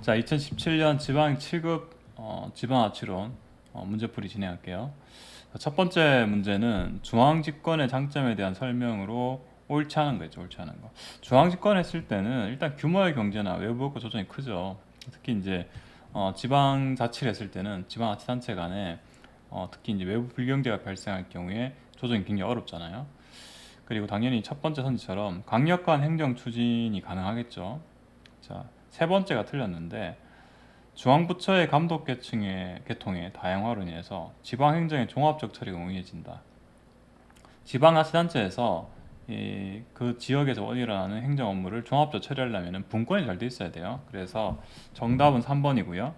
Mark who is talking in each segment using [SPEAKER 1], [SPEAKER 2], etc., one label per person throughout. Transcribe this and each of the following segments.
[SPEAKER 1] 자, 2017년 지방 7급 지방화치론 문제풀이 진행할게요. 자, 첫 번째 문제는 중앙집권의 장점에 대한 설명으로 옳지 않은 거죠. 옳지 않은 거. 중앙집권 했을 때는 일단 규모의 경제나 외부 효과 조정이 크죠. 특히 이제 지방자치를 했을 때는 지방자치단체 간에 특히 이제 외부 불경제가 발생할 경우에 조정이 굉장히 어렵잖아요. 그리고 당연히 첫 번째 선지처럼 강력한 행정 추진이 가능하겠죠. 자, 세 번째가 틀렸는데 중앙부처의 감독계층의 계통의 다양화로 인해서 지방행정의 종합적 처리가 용이해진다. 지방자치단체에서 그 지역에서 일어나는 행정 업무를 종합적으로 처리하려면 분권이 잘 돼 있어야 돼요. 그래서 정답은 3번이고요.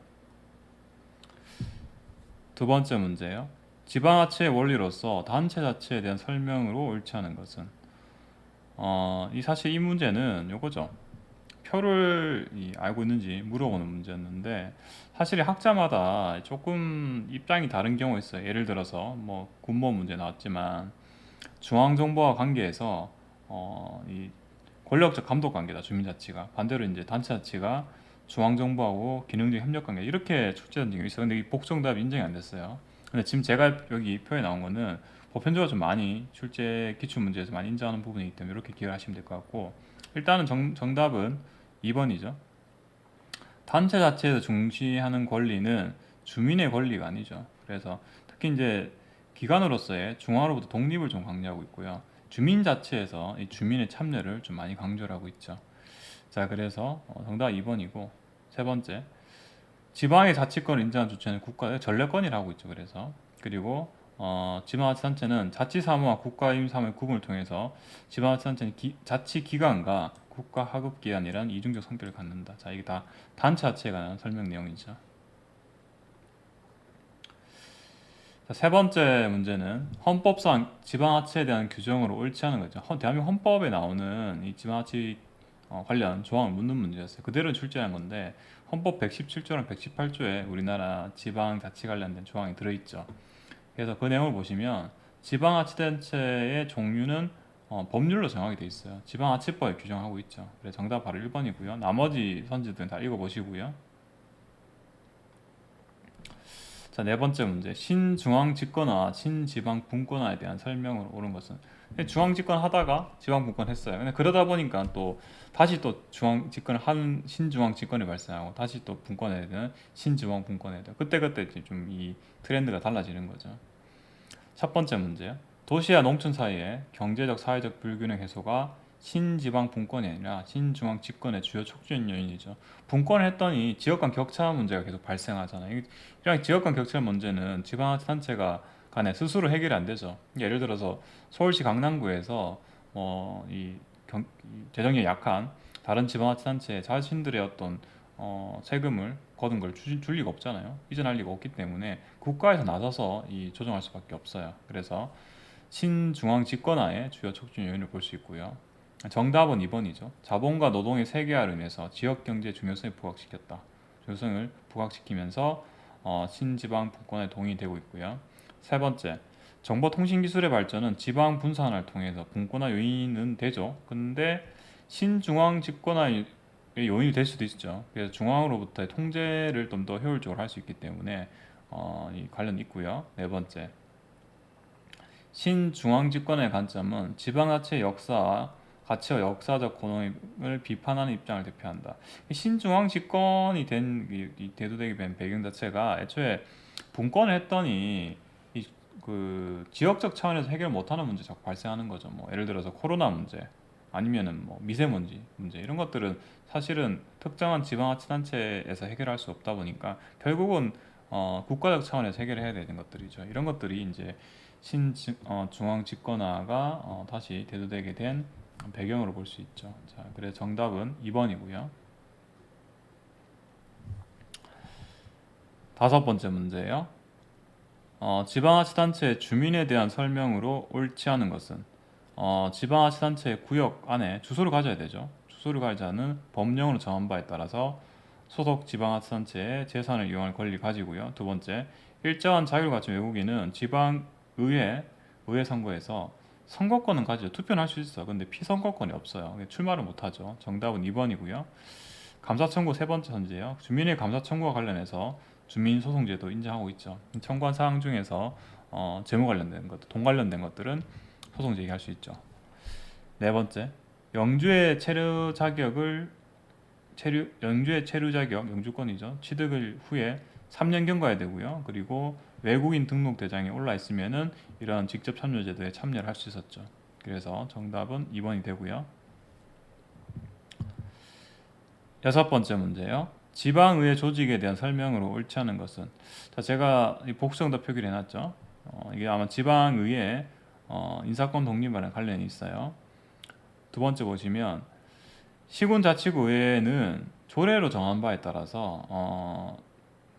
[SPEAKER 1] 두 번째 문제요. 지방자치의 원리로서 단체 자치에 대한 설명으로 옳지 않은 것은 사실 이 문제는 요거죠. 표를 알고 있는지 물어보는 문제였는데 사실 학자마다 조금 입장이 다른 경우가 있어요. 예를 들어서 뭐 군법 문제 나왔지만 중앙정부와 관계에서 이 권력적 감독 관계다 주민자치가 반대로 이제 단체자치가 중앙정부하고 기능적 협력 관계 이렇게 출제된 적이 있어요. 근데 이 복정답이 인정이 안 됐어요. 근데 지금 제가 여기 표에 나온 거는 보편적으로 좀 많이 출제 기출 문제에서 많이 인정하는 부분이기 때문에 이렇게 기억하시면 될 것 같고 일단은 정답은 2번이죠. 단체 자체에서 중시하는 권리는 주민의 권리가 아니죠. 그래서 특히 이제 기관으로서의 중앙으로부터 독립을 좀 강조하고 있고요. 주민 자체에서 이 주민의 참여를 좀 많이 강조를 하고 있죠. 자, 그래서 정답 2번이고 세 번째 지방의 자치권을 인정한 주체는 국가의 전례권이라고 있죠. 그래서 그리고 지방자치단체는 자치사무와 국가임사무의 구분을 통해서 지방자치단체는 자치기관과 국가하급기관이란 이중적 성격을 갖는다. 자, 이게 다 단체 자체에 관한 설명 내용이죠. 자, 세 번째 문제는 헌법상 지방자치에 대한 규정으로 옳지 않은 거죠. 대한민국 헌법에 나오는 이 지방자치 관련 조항을 묻는 문제였어요. 그대로 출제한 건데 헌법 117조랑 118조에 우리나라 지방자치 관련된 조항이 들어있죠. 그래서 그 내용을 보시면 지방자치단체의 종류는 법률로 정하게 돼 있어요. 지방자치법에 규정하고 있죠. 그래서 정답 바로 1번이고요. 나머지 선지들은 다 읽어보시고요. 자, 네 번째 문제. 신중앙 집권화, 신지방 분권화에 대한 설명으로 옳은 것은 중앙 집권 하다가 지방 분권 했어요. 근데 그러다 보니까 또 다시 또 중앙 집권을 한 신중앙 집권이 발생하고 다시 또 분권해야 되는 신중앙 분권해야 돼요. 그때 좀 이 트렌드가 달라지는 거죠. 첫 번째 문제요. 도시와 농촌 사이의 경제적, 사회적 불균형 해소가 신지방 분권이 아니라 신중앙 집권의 주요 촉진 요인이죠. 분권을 했더니 지역 간 격차 문제가 계속 발생하잖아요. 이런 지역 간 격차 문제는 지방자치단체가 간에 스스로 해결이 안 되죠. 예를 들어서 서울시 강남구에서 이 재정이 약한 다른 지방자치단체의 자신들의 어떤 세금을 거둔 걸 줄 리가 없잖아요. 이전할 리가 없기 때문에 국가에서 나서서 이 조정할 수밖에 없어요. 그래서 신중앙 집권화의 주요 촉진 요인을 볼 수 있고요. 정답은 2번이죠. 자본과 노동의 세계화로 인해서 지역 경제의 중요성을 부각시켰다. 중요성을 부각시키면서 신지방 분권에 도움이 되고 있고요. 세 번째, 정보통신기술의 발전은 지방 분산을 통해서 분권화 요인은 되죠. 근데 신중앙 집권화의 요인이 될 수도 있죠. 그래서 중앙으로부터의 통제를 좀 더 효율적으로 할 수 있기 때문에 이 관련이 있고요. 네 번째, 신중앙 집권의 관점은 지방자치의 역사와 가치와 역사적 권위을 비판하는 입장을 대표한다. 신중앙 집권이 이 대두되게 된 배경 자체가 애초에 분권을 했더니 그 지역적 차원에서 해결 못하는 문제 자꾸 발생하는 거죠. 뭐 예를 들어서 코로나 문제 아니면은 뭐 미세먼지 문제 이런 것들은 사실은 특정한 지방자치단체에서 해결할 수 없다 보니까 결국은 국가적 차원에서 해결해야 되는 것들이죠. 이런 것들이 이제 중앙 집권화가 다시 대두되게 된 배경으로 볼 수 있죠. 자, 그래서 정답은 2번이고요. 다섯 번째 문제예요. 지방자치단체의 주민에 대한 설명으로 옳지 않은 것은 지방자치단체의 구역 안에 주소를 가져야 되죠. 주소를 가지자는 법령으로 정한 바에 따라서 소속 지방자치단체의 재산을 이용할 권리를 가지고요. 두 번째, 일정한 자유를 가진 외국인은 의회 선거에서 선거권은 가지죠. 투표는 할 수 있어. 근데 피선거권이 없어요. 출마를 못 하죠. 정답은 2번이고요. 감사 청구 세 번째 선지예요. 주민의 감사 청구와 관련해서 주민소송제도 인정하고 있죠. 청구한 사항 중에서 재무 관련된 것, 돈 관련된 것들은 소송 제기할 수 있죠. 네 번째, 영주의 체류 자격을 영주의 체류 자격, 영주권이죠. 취득을 후에 3년 경과해야 되고요. 그리고 외국인 등록 대장에 올라 있으면은 이런 직접 참여 제도에 참여를 할 수 있었죠. 그래서 정답은 2번이 되고요. 여섯 번째 문제요. 지방의회 조직에 대한 설명으로 옳지 않은 것은, 자, 제가 이 복수정답 표기를 해놨죠. 이게 아마 지방의회 인사권 독립과는 관련이 있어요. 두 번째 보시면 시군자치구의회는 조례로 정한 바에 따라서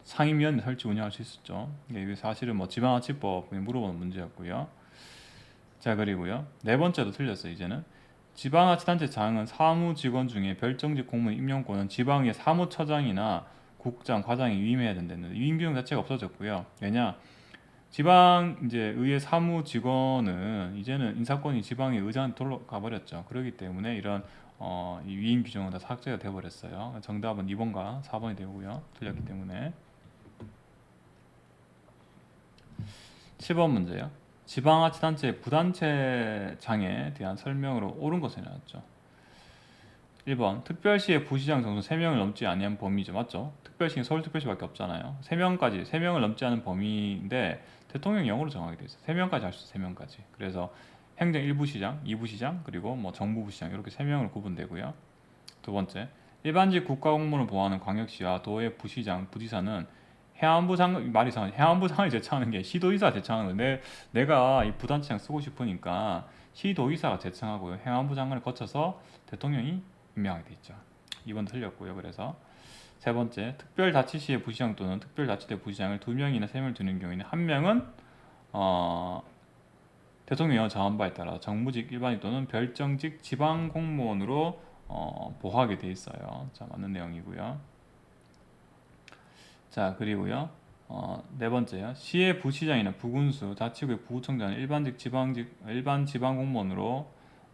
[SPEAKER 1] 상임위원회 설치 운영할 수 있었죠. 이게 사실은 뭐 지방자치법 물어보는 문제였고요. 자, 그리고요. 네 번째도 틀렸어요. 이제는 지방자치단체장은 사무직원 중에 별정직 공무원 임용권은 지방의 사무처장이나 국장, 과장이 위임해야 된다는 위임 규정 자체가 없어졌고요. 왜냐? 지방 이제 의회 사무직원은 이제는 인사권이 지방의 의장한테 돌아가 버렸죠. 그렇기 때문에 이런 이 위임 규정은 다 삭제가 돼 버렸어요. 정답은 2번과 4번이 되고요. 틀렸기 때문에. 7번 문제요. 지방자치단체 부단체장에 대한 설명으로 옳은 것을 나왔죠. 1번 특별시의 부시장 정수 3명을 넘지 아니한 범위죠. 맞죠? 특별시는 서울특별시밖에 없잖아요. 3명을 넘지 않은 범위인데 대통령이 영어로 정하게 돼 있어요. 3명까지 할 수 있어요. 3명까지. 그래서 행정 1부시장, 2부시장, 그리고 뭐 정부부시장 이렇게 3명으로 구분되고요. 두 번째, 일반직 국가공무원을 보호하는 광역시와 도의 부시장, 부지사는 해안부 장 말이 이상해. 해안부 장을 제청하는 게 시도의사 제청하는 건데 내가 이 부단체장 쓰고 싶으니까 시도의사가 제청하고요. 해안부 장관을 거쳐서 대통령이 임명하게 돼 있죠. 2번 틀렸고요. 그래서 세 번째, 특별자치시의 부시장 또는 특별자치대 부시장을 2명이나 3명을 두는 경우에는 한 명은 대통령이 정한 바에 따라 정부직 일반직 또는 별정직 지방공무원으로 보호하게 돼 있어요. 자, 맞는 내용이고요. 자, 그리고요. 네 번째요. 시의 부시장이나 부군수, 자치구의 부구청장은 일반 지방공무원으로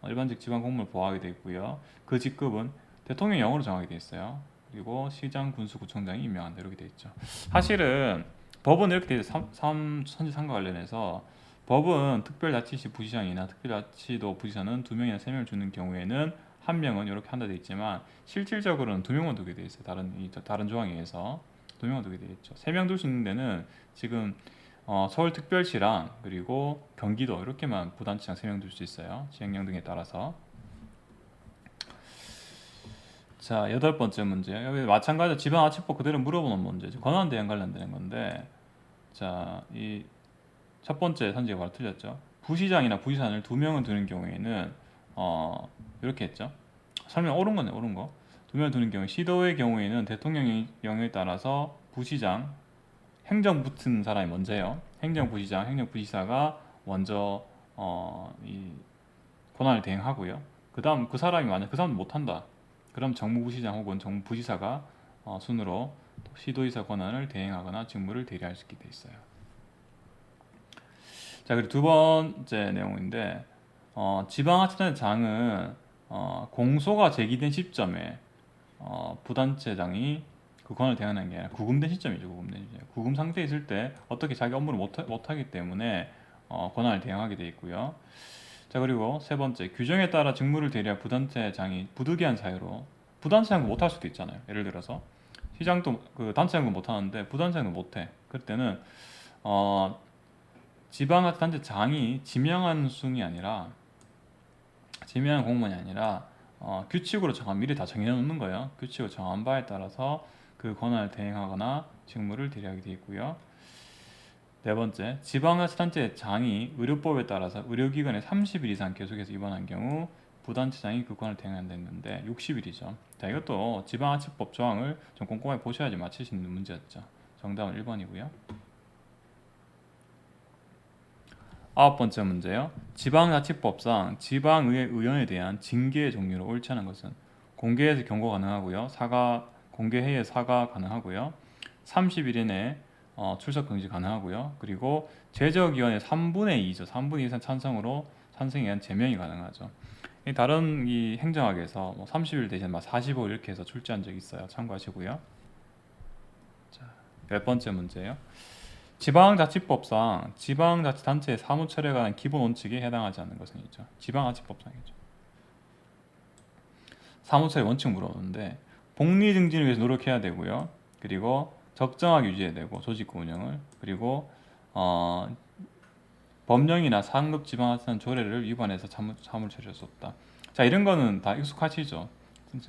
[SPEAKER 1] 일반직 지방공무원을 보호하게 되어 있고요. 그 직급은 대통령이 영어로 정하게 되어 있어요. 그리고 시장, 군수, 구청장이 임명한다 이렇게 되어 있죠. 사실은 법은 이렇게 되어 있어요. 선지상과 관련해서 법은 특별자치시 부시장이나 특별자치도 부시장은 2명이나 3명을 주는 경우에는 한 명은 이렇게 한다 되어 있지만 실질적으로는 2명만 두게 되어 있어요. 다른 조항에 의해서 2명만 두게 되어 있죠. 3명 둘 수 있는 데는 지금 서울특별시랑 그리고 경기도 이렇게만 부단체장 3명 둘 수 있어요. 시행령 등에 따라서. 자, 여덟 번째 문제. 여기 마찬가지로 지방자치법 그대로 물어보는 문제죠. 권한대행 관련되는 건데, 자, 이 첫 번째 선지가 바로 틀렸죠. 부시장이나 부시장을 2명을 두는 경우에는 이렇게 했죠. 설명 옳은 거네, 옳은 거. 2명을 두는 경우 시도의 경우에는 대통령의 명에 따라서 부시장, 행정 붙은 사람이 먼저예요. 행정부시장, 행정부시사가 먼저 이 권한을 대행하고요. 그다음 그 사람이 만약 그 사람도 못한다. 그럼 정무부시장 혹은 정무부지사가 순으로 시도의사 권한을 대행하거나 직무를 대리할 수 있게 돼 있어요. 자, 그리고 두 번째 내용인데 지방자치단체장은 공소가 제기된 시점에 부단체장이 그 권한을 대행하는 게 아니라 구금된 시점이죠. 구금된 시점. 구금 상태에 있을 때 어떻게 자기 업무를 못하기 때문에 권한을 대행하게 돼 있고요. 자, 그리고 세 번째, 규정에 따라 직무를 대리할 부단체장이 부득이한 사유로 부단체장도 못할 수도 있잖아요. 예를 들어서 시장도 그 단체장도 못하는데 부단체장도 못해. 그때는 지방자치단체장이 지명한 순이 아니라 지명한 공무원이 아니라 규칙으로 미리 다 정해놓는 거예요. 규칙으로 정한 바에 따라서 그 권한을 대행하거나 직무를 대리하게 되어 있고요. 네 번째, 지방자치단체장이 의료법에 따라서 의료기관에 30일 이상 계속해서 입원한 경우 부단체장이 그 권한을 대행한다 했는데 60일이죠. 자, 이것도 지방자치법 조항을 좀 꼼꼼하게 보셔야지 맞힐 수 있는 문제였죠. 정답은 1번이고요. 아홉 번째 문제요. 지방자치법상 지방의회 의원에 대한 징계의 종류로 옳지 않은 것은 공개해서 경고 가능하고요. 공개회의에 사과 가능하고요. 30일 이내 출석 금지 가능하고요. 그리고 제적위원회 3분의 2죠. 3분의 2 이상 찬성에 의한 제명이 가능하죠. 이 다른 이 행정학에서 뭐 30일 대신 막 45일 이렇게 해서 출제한 적이 있어요. 참고하시고요. 자, 10번째 문제예요. 지방자치법상 지방자치단체의 사무처리에 관한 기본 원칙에 해당하지 않는 것은이죠. 지방자치법상이죠. 사무처리 원칙 물어보는데 복리 증진을 위해서 노력해야 되고요. 그리고 적정하게 유지해야 되고 조직구 운영을 그리고 어, 법령이나 상급 지방자치단 조례를 위반해서 사무를 처리할 수 없다. 자, 이런 거는 다 익숙하시죠?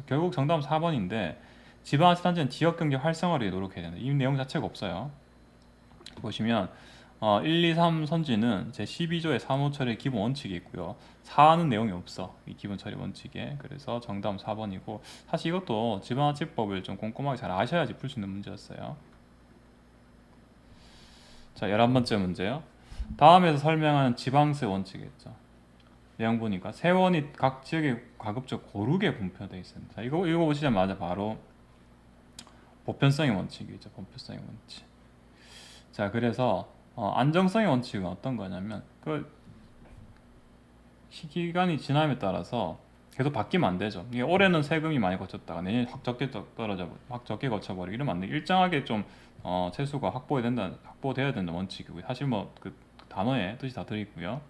[SPEAKER 1] 결국 정답은 4번인데 지방자치단체는 지역경제 활성화를 위해 노력해야 된다. 이 내용 자체가 없어요. 보시면 1, 2, 3 선지는 제 12조의 사무처리 기본 원칙이 있고요. 4는 내용이 없어. 이 기본 처리 원칙에. 그래서 정답은 4번이고 사실 이것도 지방자치법을 좀 꼼꼼하게 잘 아셔야지 풀 수 있는 문제였어요. 자, 11번째 문제요. 다음에서 설명하는 지방세 원칙이겠죠. 내용 보니까 세원이 각 지역에 가급적 고르게 분포되어 있습니다. 자, 이거 보시자마자 바로 보편성의 원칙이죠. 보편성의 원칙. 자, 그래서 안정성의 원칙은 어떤 거냐면 그 기간이 지남에 따라서 계속 바뀌면 안 되죠. 이게 올해는 세금이 많이 거쳤다가 내년에 확 적게 떨어져 확 적게 거쳐버리고 이러면 안 돼. 일정하게 좀 세수가 확보돼야 된다 원칙이고요. 사실 뭐 그 단어의 뜻이 다 들어있고요.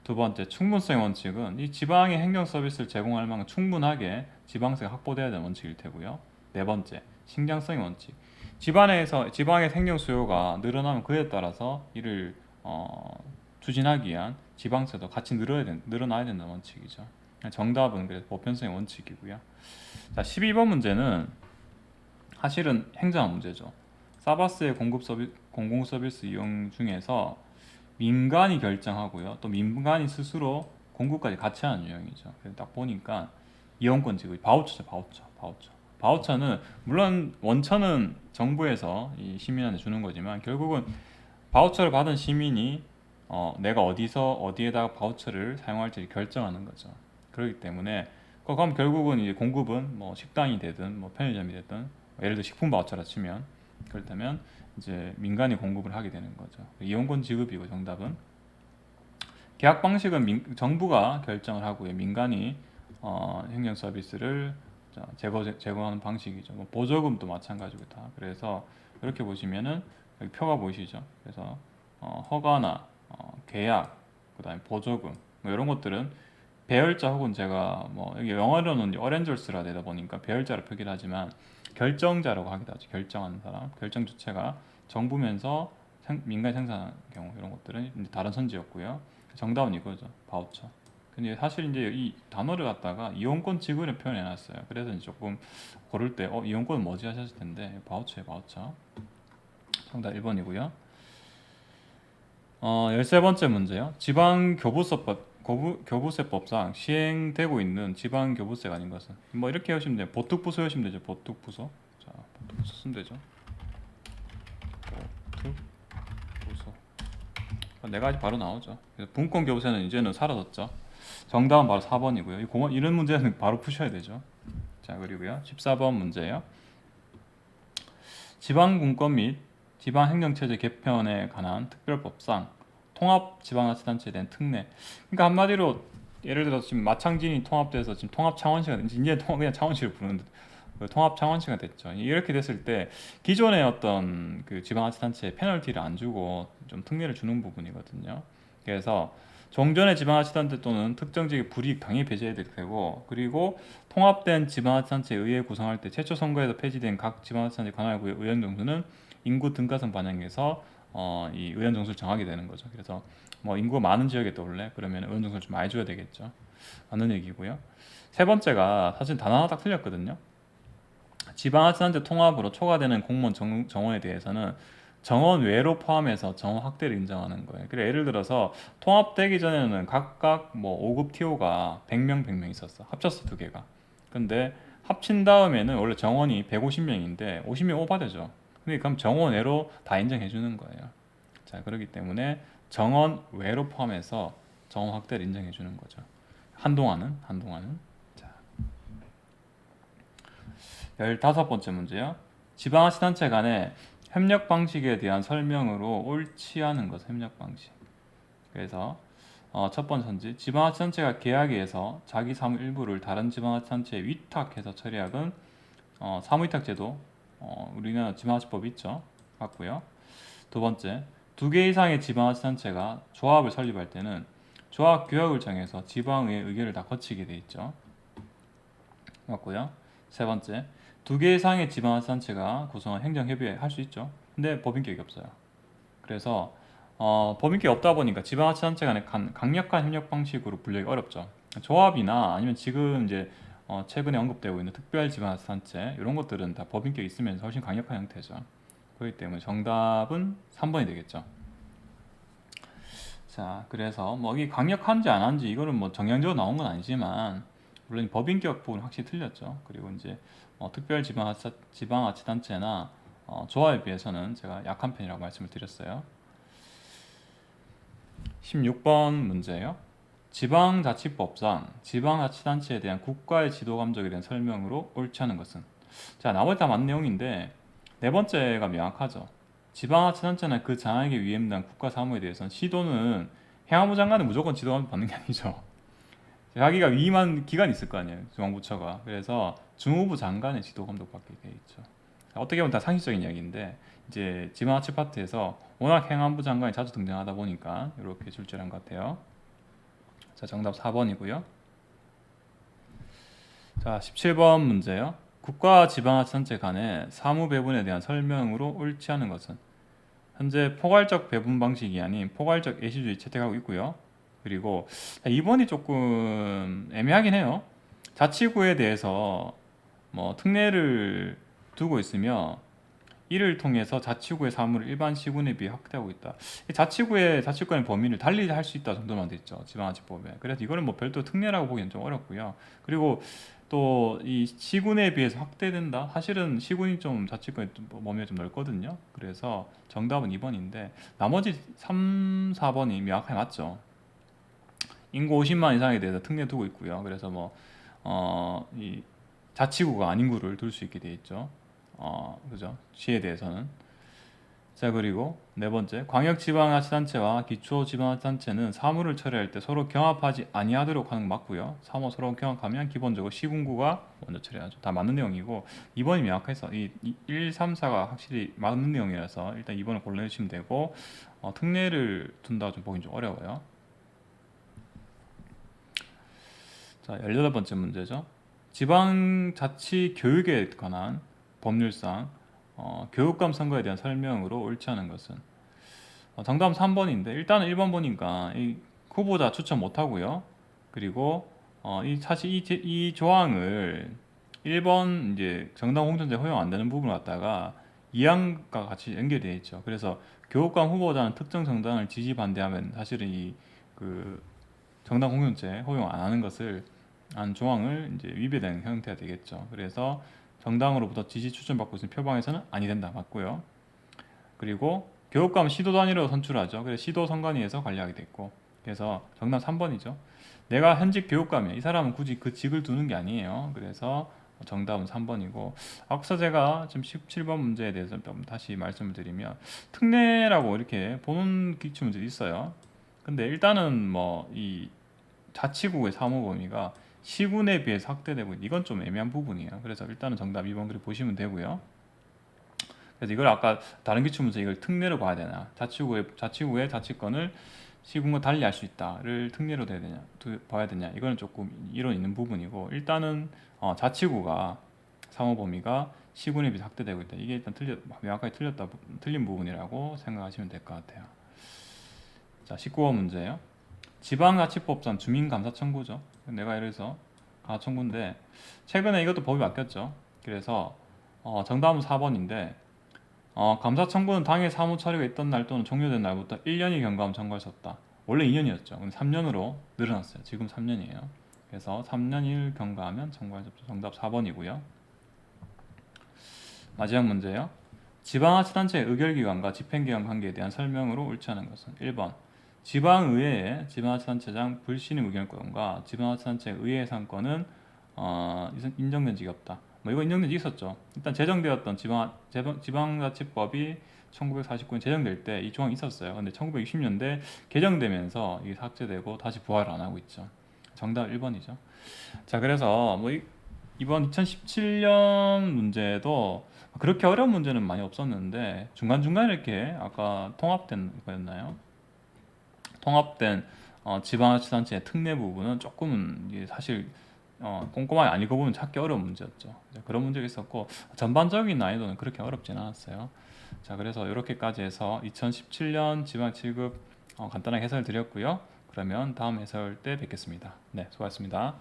[SPEAKER 1] 두 번째 충분성의 원칙은 이 지방의 행정 서비스를 제공할 만큼 충분하게 지방세가 확보돼야 되는 원칙일 테고요. 네 번째 신장성의 원칙. 지방의 행정 수요가 늘어나면 그에 따라서 이를 추진하기 위한 지방세도 같이 늘어나야 된다는 원칙이죠. 정답은 그래서 보편성의 원칙이고요. 자, 12번 문제는 사실은 행정학 문제죠. 사바스의 공공 서비스 이용 중에서 민간이 결정하고요. 또 민간이 스스로 공급까지 같이 하는 유형이죠. 그래서 딱 보니까 이용권 지급, 바우처죠, 바우처. 바우처는 물론 원천은 정부에서 이 시민한테 주는 거지만 결국은 바우처를 받은 시민이 내가 어디에다가 바우처를 사용할지 결정하는 거죠. 그렇기 때문에 그럼 결국은 이제 공급은 뭐 식당이 되든 뭐 편의점이 되든 예를 들어 식품 바우처라 치면 그렇다면 이제 민간이 공급을 하게 되는 거죠. 이용권 지급이고 정답은 계약 방식은 정부가 결정을 하고요. 민간이 행정 서비스를 제공하는 방식이죠. 뭐 보조금도 마찬가지고 다. 그래서 이렇게 보시면은 여기 표가 보이시죠? 그래서 허가나 계약, 그다음에 보조금 뭐 이런 것들은 배열자 혹은 제가 뭐 여기 영어로는 어렌저스라 되다 보니까 배열자로 표기를 하지만 결정자라고 하기도 하죠. 결정하는 사람, 결정 주체가 정부면서 민간이 생산하는 경우 이런 것들은 이제 다른 선지였고요. 정답은 이거죠. 바우처. 근데 사실 이제 이 단어를 갖다가 이용권 지급을 표현해 놨어요. 그래서 이제 조금 고를 때 이용권은 뭐지 하셨을 텐데 바우처에 바우처. 정답 1번이고요. 13번째 문제요. 교부세법상 시행되고 있는 지방교부세가 아닌 것은 뭐 이렇게 하시면 돼요. 보특부서 하시면 되죠. 보특부서. 자, 보특부서 쓰면 되죠. 보특부서. 네 가지 바로 나오죠. 그래서 분권교부세는 이제는 사라졌죠. 정답은 바로 4번이고요. 이런 문제는 바로 푸셔야 되죠. 자, 그리고요. 14번 문제예요. 지방분권 및 지방행정체제 개편에 관한 특별법상 통합지방자치단체에 대한 특례. 그러니까 한마디로 예를 들어서 지금 마창진이 통합돼서 지금 통합창원시가 이제 그냥 창원시를 부르는 그 통합창원시가 됐죠. 이렇게 됐을 때 기존의 어떤 그 지방자치단체에 페널티를 안 주고 좀 특례를 주는 부분이거든요. 그래서 종전의 지방자치단체 또는 특정 지역의 불이익 당연히 배제해야 될 테고, 그리고 통합된 지방자치단체 의회 구성할 때 최초 선거에서 폐지된 각 지방자치단체 관할구의 의원 정수는 인구 등가성 반영해서 이 의원 정수를 정하게 되는 거죠. 그래서 뭐 인구가 많은 지역에 떠올래 그러면 의원 정수를 좀 많이 줘야 되겠죠. 하는 얘기고요. 세 번째가 사실 단 하나 딱 틀렸거든요. 지방자치단체 통합으로 초과되는 공무원 정원에 대해서는 정원 외로 포함해서 정원 확대를 인정하는 거예요. 그래 예를 들어서 통합되기 전에는 각각 뭐 5급 TO가 100명 있었어. 합쳤어 두 개가. 근데 합친 다음에는 원래 정원이 150명인데 50명 오바되죠. 근데 그럼 정원 외로 다 인정해 주는 거예요. 자, 그렇기 때문에 정원 외로 포함해서 정원 확대를 인정해 주는 거죠. 한동안은. 자, 15번째 문제요. 지방자치단체 간의 협력 방식에 대한 설명으로 옳지 않은 것, 협력 방식. 그래서 첫 번째 선지 지방자치단체가 계약에서 자기 사무 일부를 다른 지방자치단체에 위탁해서 처리하건 사무위탁제도 우리나라 지방자치법이 있죠. 맞고요. 두 번째, 두 개 이상의 지방자치단체가 조합을 설립할 때는 조합 규약을 정해서 지방의 의결을 다 거치게 돼 있죠. 맞고요. 세 번째, 두 개 이상의 지방자치단체가 구성한 행정협의회 할 수 있죠. 근데 법인격이 없어요. 그래서 법인격이 없다 보니까 지방자치단체 간의 강력한 협력 방식으로 분류하기 어렵죠. 조합이나 아니면 지금 이제 최근에 언급되고 있는 특별지방자치단체 이런 것들은 다 법인격이 있으면서 훨씬 강력한 형태죠. 그렇기 때문에 정답은 3번이 되겠죠. 자, 그래서 뭐 이게 강력한지 안 한지 이거는 뭐 정량적으로 나온 건 아니지만 물론 법인격 부분 확실히 틀렸죠. 그리고 이제 특별지방자치단체나 조합에 비해서는 제가 약한 편이라고 말씀을 드렸어요. 16번 문제예요. 지방자치법상 지방자치단체에 대한 국가의 지도 감독에 대한 설명으로 옳지 않은 것은? 자, 나머지 다 맞는 내용인데 네 번째가 명확하죠. 지방자치단체나 그 장에게 위임된 국가 사무에 대해서는 시도는 행안부 장관은 무조건 지도 감독 받는 게 아니죠. 자기가 위임한 기관이 있을 거 아니에요. 중앙부처가. 그래서 중후부 장관의 지도 감독 받게 돼 있죠. 어떻게 보면 다 상식적인 이야기인데 이제 지방자치 파트에서 워낙 행안부 장관이 자주 등장하다 보니까 이렇게 출제한 것 같아요. 자, 정답 4번이고요. 자, 17번 문제요. 국가 지방자치단체 간의 사무 배분에 대한 설명으로 옳지 않은 것은? 현재 포괄적 배분 방식이 아닌 포괄적 예시주의 채택하고 있고요. 그리고 2번이 조금 애매하긴 해요. 자치구에 대해서 뭐 특례를 두고 있으며 이를 통해서 자치구의 사무를 일반 시군에 비해 확대하고 있다. 자치구의 범위를 달리 할 수 있다 정도만 돼 있죠. 지방자치법에. 그래서 이거는 뭐 별도 특례라고 보기엔 좀 어렵고요. 그리고 또 이 시군에 비해서 확대된다. 사실은 시군이 좀 자치구의 범위가 좀 넓거든요. 그래서 정답은 2번인데 나머지 3, 4번이 명확하게 맞죠. 인구 50만 이상에 대해서 특례 두고 있고요. 그래서 이 자치구가 아닌 구를 둘 수 있게 돼 있죠. 그죠? 시에 대해서는. 자, 그리고 네 번째, 광역지방자치단체와 기초지방자치단체는 사무를 처리할 때 서로 경합하지 아니하도록 하는 거 맞고요. 사무 서로 경합하면 기본적으로 시군구가 먼저 처리하죠. 다 맞는 내용이고 2번이 명확해서 이 1, 3, 4가 확실히 맞는 내용이라서 일단 2번을 골라주시면 되고 특례를 둔다고 좀 보긴 좀 어려워요. 자, 18번째 문제죠. 지방자치 교육에 관한 법률상 교육감 선거에 대한 설명으로 옳지 않은 것은? 정답은 3번인데 일단은 1번 보니까 이 후보자 추천 못 하고요. 그리고 사실 이 조항을 1번 이제 정당 공천제 허용 안 되는 부분을 갖다가 2항과 같이 연결되어 있죠. 그래서 교육감 후보자는 특정 정당을 지지 반대하면 사실은 이 그 정당 공천제 허용 안 하는 것을 한 조항을 이제 위배되는 형태가 되겠죠. 그래서 정당으로부터 지지 추천받고 있는 표방에서는 아니 된다 맞고요. 그리고 교육감 시도 단위로 선출하죠. 그래서 시도 선관위에서 관리하게 됐고, 그래서 정답 3번이죠. 내가 현직 교육감이야. 이 사람은 굳이 그 직을 두는 게 아니에요. 그래서 정답은 3번이고, 앞서 제가 지금 17번 문제에 대해서 좀 다시 말씀을 드리면 특례라고 이렇게 보는 기출문제도 있어요. 근데 일단은 뭐 이 자치구의 사무 범위가 시군에 비해서 확대되고 이건 좀 애매한 부분이에요. 그래서 일단은 정답 2번 그렇게 보시면 되고요. 그래서 이걸 아까 다른 기출문제 이걸 특례로 봐야 되나? 자치구의 자치권을 시군과 달리 할 수 있다를 특례로 봐야 되냐? 이거는 조금 이론 있는 부분이고 일단은 자치구가 사무 범위가 시군에 비해 확대되고 있다. 이게 일단 명확하게 틀린 부분이라고 생각하시면 될 것 같아요. 자, 19번 문제예요. 지방자치법상 주민감사 청구죠. 내가 예를 들어서 청구인데 최근에 이것도 법이 바뀌었죠. 그래서 정답은 4번인데 감사 청구는 당일 사무 처리가 있던 날 또는 종료된 날부터 1년이 경과하면 청구할 수 없다. 원래 2년이었죠. 근데 3년으로 늘어났어요. 지금 3년이에요. 그래서 3년일 경과하면 청구할 수 없죠. 정답 4번이고요. 마지막 문제예요. 지방자치단체의 의결기관과 집행기관 관계에 대한 설명으로 옳지 않은 것은? 1번 지방의회의 지방자치단체장 불신임 의결권과 지방자치단체 의회 상권은 인정된 적이 없다. 뭐 이거 인정된 지 있었죠. 일단 제정되었던 지방자치법이 1949년 제정될 때 이 조항이 있었어요. 근데 1960년대 개정되면서 이게 삭제되고 다시 부활을 안 하고 있죠. 정답 1번이죠. 자, 그래서 뭐 이번 2017년 문제도 그렇게 어려운 문제는 많이 없었는데 중간중간에 이렇게 아까 통합된 거였나요? 통합된 지방자치단체의 특례 부분은 조금은 이게 사실 꼼꼼하게 안 읽어보면 찾기 어려운 문제였죠. 그런 문제가 있었고 전반적인 난이도는 그렇게 어렵진 않았어요. 자, 그래서 이렇게까지 해서 2017년 지방 7급 간단하게 해설 드렸고요. 그러면 다음 해설 때 뵙겠습니다. 네, 수고하셨습니다.